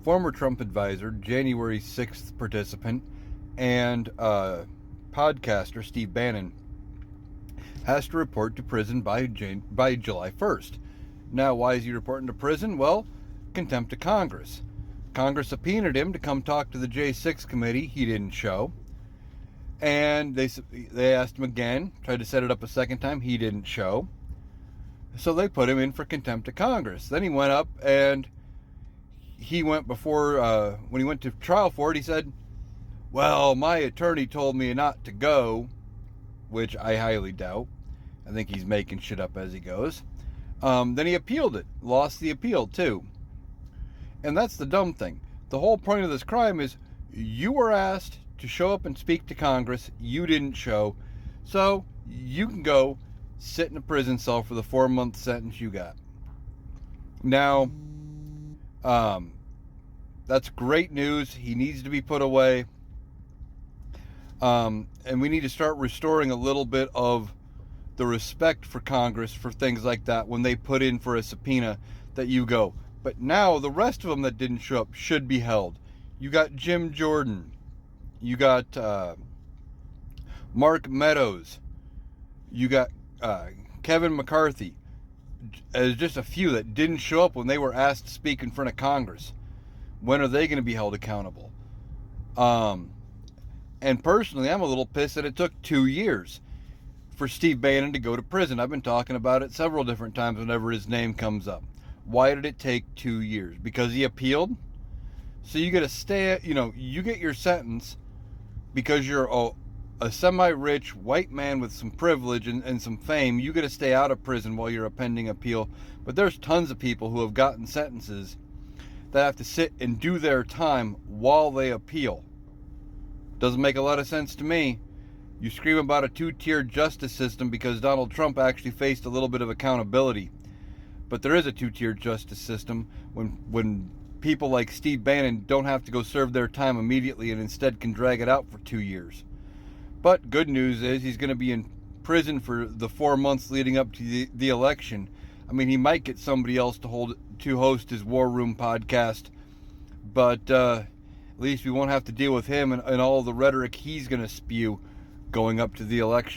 former Trump advisor, January 6th participant, and podcaster Steve Bannon has to report to prison by July 1st. Now, why is he reporting to prison? Well, contempt of Congress. Congress subpoenaed him to come talk to the J6 committee. He didn't show. And they asked him again, tried to set it up a second time. He didn't show. So they put him in for contempt of Congress. Then he went up and he went before, when he went to trial for it, he said, well, my attorney told me not to go, which I highly doubt. I think he's making shit up as he goes. Then he appealed it, lost the appeal too. And that's the dumb thing. The whole point of this crime is you were asked to show up and speak to Congress. You didn't show. So you can go sit in a prison cell for the 4-month sentence you got. Now, that's great news. He needs to be put away. And we need to start restoring a little bit of the respect for Congress for things like that when they put in for a subpoena that you go. But now the rest of them that didn't show up should be held. You got Jim Jordan. You got Mark Meadows. You got Kevin McCarthy. As just a few that didn't show up when they were asked to speak in front of Congress. When are they going to be held accountable? And personally, I'm a little pissed that it took 2 years for Steve Bannon to go to prison. I've been talking about it several different times whenever his name comes up. Why did it take 2 years? Because he appealed? So you get to stay, you get your sentence because you're a semi-rich white man with some privilege and some fame. You get to stay out of prison while you're a pending appeal. But there's tons of people who have gotten sentences that have to sit and do their time while they appeal. Doesn't make a lot of sense to me. You scream about a 2-tiered justice system because Donald Trump actually faced a little bit of accountability. But there is a 2-tiered justice system when people like Steve Bannon don't have to go serve their time immediately and instead can drag it out for 2 years. But good news is he's going to be in prison for the 4 months leading up to the election. I mean, he might get somebody else to host his War Room podcast, but at least we won't have to deal with him and all the rhetoric he's going to spew going up to the election.